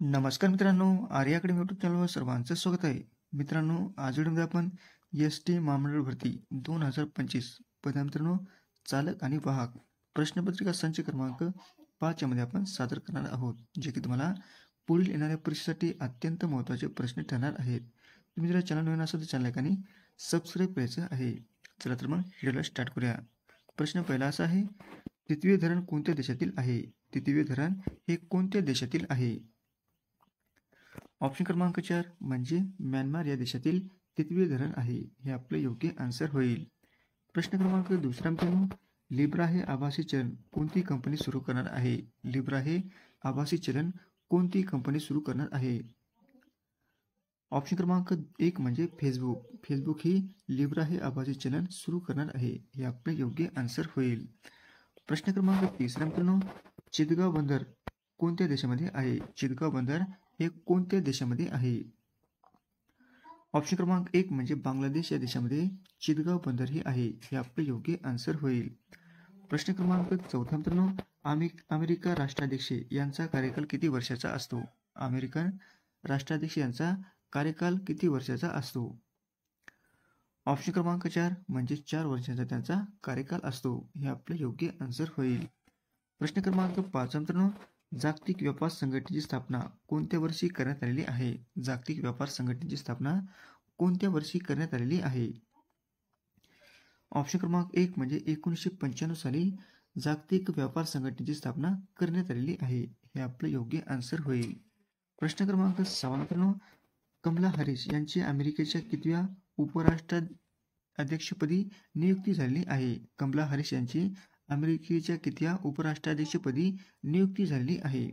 नमस्कार मित्रांनो, Arya academy YouTube चॅनलवर सर्वांचं स्वागत आहे. मित्रांनो, आज व्हिडिओमध्ये आपण एस-टी महामंडळ भरती 2025 पदे मित्रांनो चालक आणि वाहक प्रश्नपत्रिका संच क्रमांक 5 यामध्ये आपण सादर करणार आहोत, जे की तुम्हाला पुढील येणाऱ्या परीक्षेसाठी अत्यंत महत्त्वाचे प्रश्न ठरणार आहेत. तुम्ही जर चॅनल नवीन असाल तर चॅनल सबस्क्राईब करायचं आहे. चला तर मग व्हिडिओला स्टार्ट करूया. प्रश्न पहिला असा आहे, तितवी धरण कोणत्या देशातील आहे? तितवी धरण हे कोणत्या देशातील आहे? ऑप्शन क्रमांक 4 म्हणजे म्यानमार या देशातील तितवी धरण आहे. हे आपले योग्य आन्सर होईल. प्रश्न क्रमांक दुसरा मित्रांनो, लिब्रा हे आभासी चलन कोणती कंपनी सुरू करणार आहे? लिब्रा हे आभासी चलन कोणती कंपनी सुरू करणार आहे? ऑप्शन क्रमांक 1 म्हणजे फेसबुक. फेसबुक ही लिब्रा हे आभासी चलन सुरू करणार आहे. हे आपले योग्य आन्सर होईल. प्रश्न क्रमांक तिसरा मित्रांनो, चितगाव बंदर कोणत्या देशामध्ये आहे? चितगाव बंदर हे कोणत्या देशामध्ये आहे? ऑप्शन क्रमांक 1 म्हणजे बांगलादेश या देशामध्ये चितगाव बंदर ही आहे. हे आपले योग्य आन्सर होईल. प्रश्न क्रमांक 4 मित्रांनो, अमेरिका राष्ट्राध्यक्ष यांचा कार्यकाल किती वर्षाचा असतो? अमेरिकन राष्ट्राध्यक्ष यांचा कार्यकाल किती वर्षाचा असतो? ऑप्शन क्रमांक 4 म्हणजे 4 वर्षांचा त्यांचा कार्यकाल असतो. हे आपले योग्य आन्सर होईल. प्रश्न क्रमांक 5 मित्रांनो, जागतिक व्यापार संघटनेची स्थापना कोणत्या वर्षी करण्यात आलेली आहे? जागतिक व्यापार संघटनेची स्थापना कोणत्या वर्षी करण्यात आलेली आहे? ऑप्शन क्रमांक 1 म्हणजे 1995 साली जागतिक व्यापार संघटनेची स्थापना करण्यात आलेली आहे. हे आपले योग्य आन्सर होईल. प्रश्न क्रमांक 6 मित्रांनो, कमला हॅरिस यांची अमेरिकेच्या कितव्या उपराष्ट्राध्यक्षपदी नियुक्ती झालेली आहे? कमला हॅरिस यांची अमेरिकेच्या कितव्या उपराष्ट्राध्यक्षपदी नियुक्ती झालेली आहे?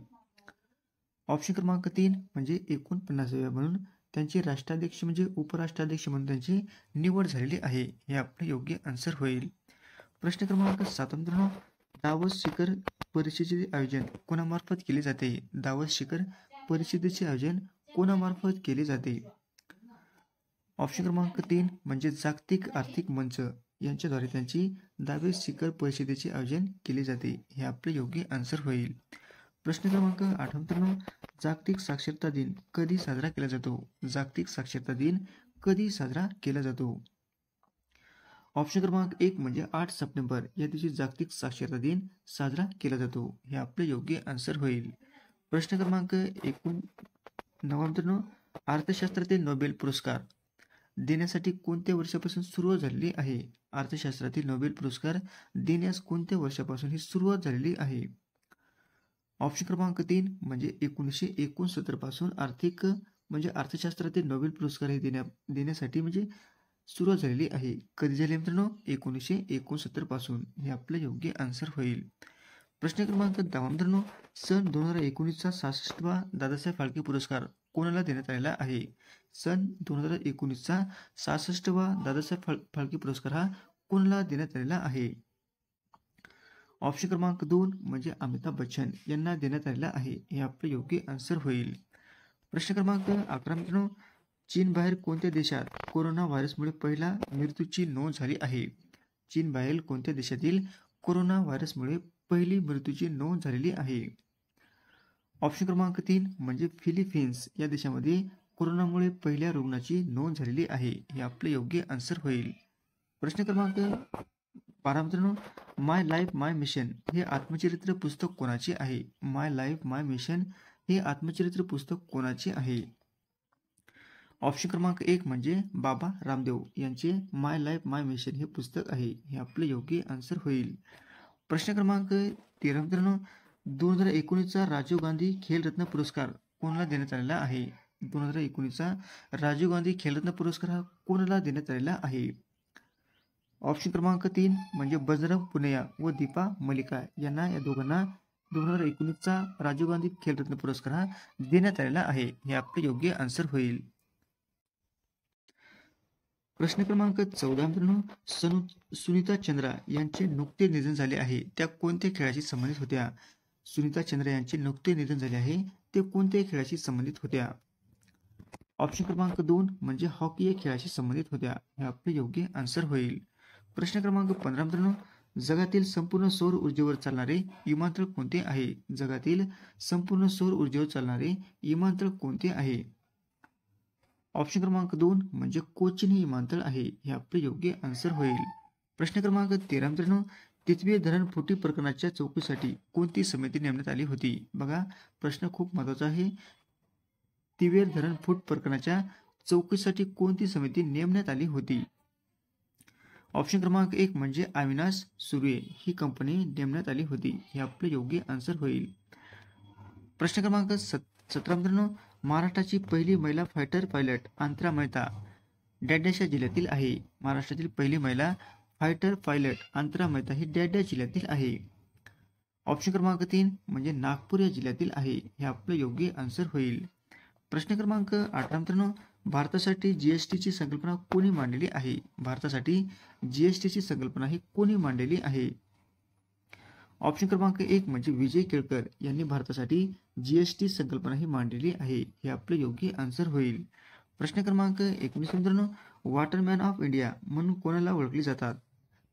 ऑप्शन क्रमांक 3 म्हणजे 49व्या म्हणून त्यांचे राष्ट्राध्यक्ष म्हणजे उपराष्ट्राध्यक्ष म्हणून त्यांची निवड झालेली आहे. हे आपले योग्य आन्सर होईल. प्रश्न क्रमांक 7 मित्रांनो, दावोस शिखर परिषदेचे आयोजन कोणामार्फत केले जाते? दावोस शिखर परिषदेचे आयोजन कोणामार्फत केले जाते? ऑप्शन क्रमांक 3 म्हणजे जागतिक आर्थिक मंच यांच्याद्वारे त्यांची दावोस शिखर परिषदेचे आयोजन केले जाते. हे आपले योग्य आन्सर होईल. प्रश्न क्रमांक 8 मित्रांनो, जागतिक साक्षरता दिन कधी साजरा केला जातो? जागतिक साक्षरता दिन कधी साजरा केला जातो? ऑप्शन क्रमांक 1 म्हणजे 8 सप्टेंबर या दिवशी जागतिक साक्षरता दिन साजरा केला जातो. हे आपले योग्य आन्सर होईल. प्रश्न क्रमांक 9 मित्रांनो, अर्थशास्त्रातील नोबेल पुरस्कार देण्यासाठी कोणत्या वर्षापासून सुरुवात झालेली आहे? अर्थशास्त्रातील नोबेल पुरस्कार देण्यास कोणत्या वर्षापासून ही सुरुवात झालेली आहे? ऑप्शन क्रमांक 3 म्हणजे 1969 पासून अर्थशास्त्रातील नोबेल पुरस्कार हे देण्यासाठी म्हणजे सुरुवात झालेली आहे. कधी झाली मित्रांनो? 1969 पासून. हे आपले योग्य आन्सर होईल. प्रश्न क्रमांक 10 मित्रांनो, सन 2019चा 66वा दादासाहेब फाळके पुरस्कार कोणाला देण्यात आलेला आहे? सन 2019चा 66वा दादासाहेब फाळके पुरस्कार हा कोणाला देण्यात आलेला आहे? ऑप्शन क्रमांक 2 म्हणजे अमिताभ बच्चन यांना देण्यात आलेला आहे. हे आपले योग्य आन्सर होईल. प्रश्न क्रमांक 11 मित्रांनो, चीन बाहेर कोणत्या देशात कोरोना व्हायरसमुळे पहिला मृत्यूची नोंद झाली आहे? चीन बाहेर कोणत्या देशातील कोरोना व्हायरसमुळे पहिली मृत्यूची नोंद झालेली आहे? ऑप्शन क्रमांक 3 म्हणजे फिलिपिन्स या देशामध्ये कोरोनामुळे पहिल्या रुग्णाची नोंद झालेली आहे. हे आपले योग्य आन्सर होईल. प्रश्न क्रमांक 12 मित्रांनो, माय लाईफ माय मिशन हे आत्मचरित्र पुस्तक कोणाचे आहे? माय लाईफ माय मिशन हे आत्मचरित्र पुस्तक कोणाचे आहे? ऑप्शन क्रमांक 1 म्हणजे बाबा रामदेव यांचे माय लाईफ माय मिशन हे पुस्तक आहे. हे आपले योग्य आन्सर होईल. प्रश्न क्रमांक 13 मित्रांनो, 2019चा राजीव गांधी खेलरत्न पुरस्कार कोणाला देण्यात आलेला आहे? 2019चा राजीव गांधी खेलरत्न पुरस्कार हा कोणाला देण्यात आलेला आहे? ऑप्शन क्रमांक 3 म्हणजे बजरंग पुनिया व दीपा मलिका यांना, या दोघांना 2019चा राजीव गांधी खेलरत्न पुरस्कार हा देण्यात आलेला आहे. हे आपले योग्य आन्सर होईल. प्रश्न क्रमांक 14 मित्रांनो, सुनीता चंद्रा यांचे नुकते निधन झाले आहे, त्या कोणत्या खेळाशी संबंधित होत्या? सुनीता चंद्रा यांचे नुकते निधन झाले आहे, ते कोणत्या खेळाशी संबंधित होत्या? ऑप्शन क्रमांक 2 म्हणजे हॉकी या खेळाशी संबंधित होत्या. हे आपले योग्य आन्सर होईल. प्रश्न क्रमांक 15 मित्रांनो, जगातील संपूर्ण सौर ऊर्जेवर चालणारे विमानतळ कोणते आहे? जगातील संपूर्ण सौर ऊर्जेवर चालणारे विमानतळ कोणते आहे? ऑप्शन क्रमांक 2 म्हणजे कोचीन हे विमानतळ आहे. हे आपले योग्य आन्सर होईल. प्रश्न क्रमांक 13 मित्रांनो, तितवे धरण फुटी प्रकरणाच्या चौकशीसाठी कोणती समिती नेमण्यात आली होती? बघा, प्रश्न खूप महत्त्वाचा आहे. तिवेर धरण फूट प्रकरणाच्या चौकशीसाठी कोणती समिती नेमण्यात आली होती? ऑप्शन क्रमांक 1 म्हणजे अविनाश सुर्वे ही कंपनी नेमण्यात आली होती. हे आपले योग्य आन्सर होईल. प्रश्न क्रमांक 17 मित्रांनो, महाराष्ट्राची पहिली महिला फायटर पायलट अंतरा मेहता डॅड्याशा जिल्ह्यातील आहे. महाराष्ट्रातील पहिली महिला फायटर पायलट अंतरा मेहता ही डॅड्या जिल्ह्यातील आहे. ऑप्शन क्रमांक 3 म्हणजे नागपूर या जिल्ह्यातील आहे. हे आपलं योग्य आन्सर होईल. प्रश्न क्रमांक 18 मित्रांनो, भारतासाठी जीएसटीची संकल्पना कोणी मांडलेली आहे? भारतासाठी जीएसटीची संकल्पना ही कोणी मांडलेली आहे? ऑप्शन क्रमांक 1 म्हणजे विजय केळकर यांनी भारतासाठी जीएसटी संकल्पना ही मांडलेली आहे. हे आपले योग्य आन्सर होईल. प्रश्न क्रमांक 19 मित्रांनो, वॉटरमॅन ऑफ इंडिया म्हणून कोणाला ओळखले जातात?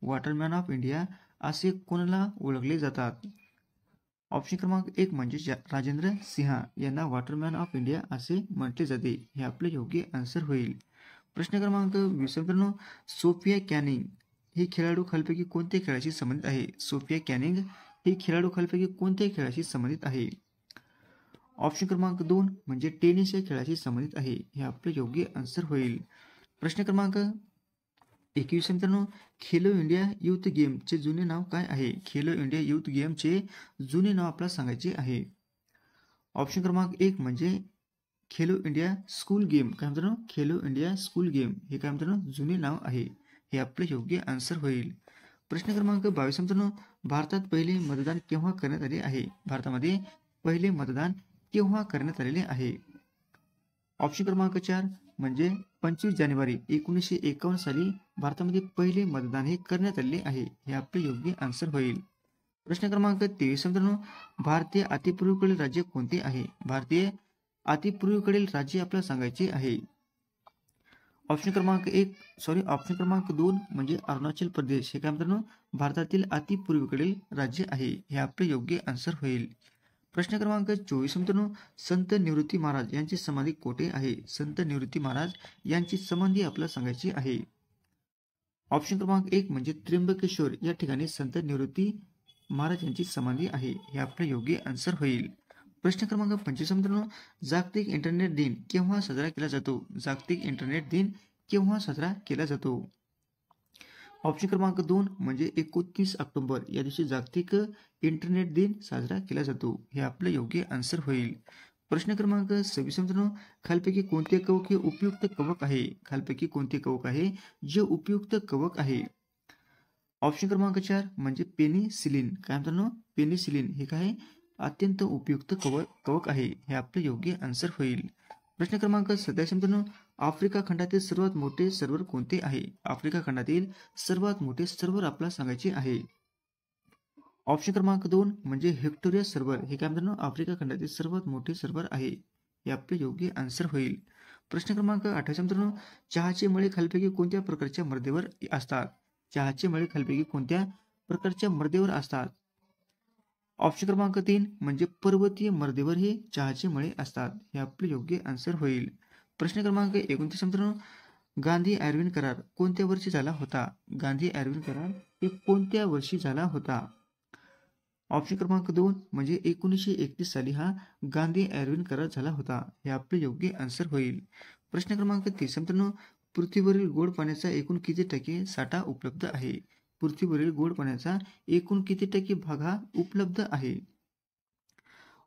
वॉटरमॅन ऑफ इंडिया असे कोणाला ओळखले जातात? ऑप्शन क्रमांक 1 म्हणजे राजेंद्र सिंह यांना वॉटरमॅन ऑफ इंडिया असे म्हटले जाते. हे आपले योग्य आन्सर होईल. प्रश्न क्रमांक 20 मित्रांनो, सोफिया कॅनिंग ही खेळाडू खालीलपैकी कोणत्या खेळाशी संबंधित आहे? सोफिया कॅनिंग ही खेळाडू खालीलपैकी कोणत्या खेळाशी संबंधित आहे? ऑप्शन क्रमांक 2 म्हणजे टेनिस या खेळाशी संबंधित आहे. हे आपले योग्य आन्सर होईल. प्रश्न क्रमांक 21 मित्रांनो, खेलो इंडिया युथ गेमचे जुने नाव काय आहे? खेलो इंडिया युथ गेमचे जुने नाव आपल्याला सांगायचे आहे. ऑप्शन क्रमांक 1 म्हणजे खेलो इंडिया स्कूल गेम. काय मित्रांनो? खेलो इंडिया स्कूल गेम हे काय मित्रांनो जुने नाव आहे. हे आपले योग्य आन्सर होईल. प्रश्न क्रमांक 22 मित्रांनो, भारतात पहिले मतदान केव्हा करण्यात आले आहे? भारतामध्ये पहिले मतदान केव्हा करण्यात आलेले आहे? ऑप्शन क्रमांक 4 म्हणजे 25 जानेवारी 1951 साली भारतामध्ये पहिले मतदान हे करण्यात आलेले आहे. हे आपले योग्य आन्सर होईल. प्रश्न क्रमांक 23 मित्रांनो, भारतीय अतिपूर्वेकडील राज्य कोणते आहे? भारतीय अतिपूर्वेकडील राज्य आपल्याला सांगायचे आहे. ऑप्शन क्रमांक 2 म्हणजे अरुणाचल प्रदेश हे काय मित्रांनो भारतातील अतिपूर्वेकडील राज्य आहे. हे आपले योग्य आन्सर होईल. प्रश्न क्रमांक 24 मित्रांनो, संत निवृत्ती महाराज यांची समाधी कोठे आहे? संत निवृत्ती महाराज यांची समाधी आपल्याला सांगायची आहे. ऑप्शन क्रमांक 1 म्हणजे त्र्यंबकेश्वर या ठिकाणी संत निवृत्ती महाराज यांची समाधी आहे. हे आपले योग्य आन्सर होईल. प्रश्न क्रमांक 25 मित्रांनो, जागतिक इंटरनेट दिन केव्हा साजरा केला जातो? जागतिक इंटरनेट दिन केव्हा साजरा केला जातो? ऑप्शन क्रमांक 2 म्हणजे 29 ऑक्टोबर या दिवशी जागतिक इंटरनेट दिन साजरा केला जातो. हे आपले योग्य आन्सर होईल. प्रश्न क्रमांक 26 मित्रांनो, खालपैकी कोणते कवक हे उपयुक्त कवक आहे? खालपैकी कोणते कवक आहे जे उपयुक्त कवक आहे? ऑप्शन क्रमांक 4 म्हणजे पेनिसिलिन. काय मित्रांनो? पेनिसिलिन हे काय अत्यंत उपयुक्त कवक आहे. हे आपले योग्य आन्सर होईल. प्रश्न क्रमांक 27 मित्रांनो, आफ्रिका खंडातील सर्वात मोठे सर्व्हर कोणते आहे? आफ्रिका खंडातील सर्वात मोठे सर्व्हर आपल्याला सांगायचे आहे. ऑप्शन क्रमांक 2 म्हणजे व्हिक्टोरिया सर्व्हर हे काय मित्रांनो आफ्रिका खंडातील सर्वात मोठे सर्व्हर आहे. हे आपले योग्य आन्सर होईल. प्रश्न क्रमांक 28 मित्रांनो, चहाचे मळे खालीलपैकी कोणत्या प्रकारच्या मर्देवर असतात? चहाचे मळे खालीलपैकी कोणत्या प्रकारच्या मर्देवर असतात? ऑप्शन क्रमांक 3 म्हणजे पर्वतीय मर्देवर हे चहाचे मळे असतात. हे आपले योग्य आन्सर होईल. प्रश्न क्रमांक 29 मित्रांनो, गांधी अरविंद करार कोणत्या वर्षी झाला होता? गांधी अरविंद करार हे कोणत्या वर्षी झाला होता? ऑप्शन क्रमांक 2 म्हणजे 1931 साली हा गांधी अरविंद करार झाला होता. हे आपले योग्य आन्सर होईल. प्रश्न क्रमांक 30 मित्रांनो, पृथ्वीवरील गोड पाण्याचा एकूण किती टक्के साठा उपलब्ध आहे? पृथ्वीवरील गोड पाण्याचा एकूण किती टक्के भाग हा उपलब्ध आहे?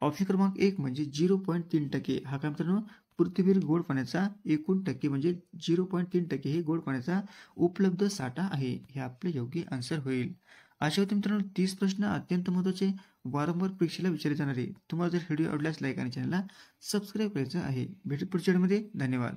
ऑप्शन क्रमांक 1 म्हणजे 0.3%. हा काय मित्रांनो पृथ्वीवरील गोड पाण्याचा एकूण टक्के म्हणजे 0.3% हे गोड पाण्याचा उपलब्ध साठा आहे. हे आपले योग्य आन्सर होईल. अशा होते मित्रांनो 30 प्रश्न अत्यंत महत्त्वाचे वारंवार परीक्षेला विचारले जाणारे. तुम्हाला जर व्हिडिओ आवडल्यास लाईक आणि चॅनलला सबस्क्राईब करायचं आहे. भेटू पुढच्या व्हिडिओमध्ये. धन्यवाद.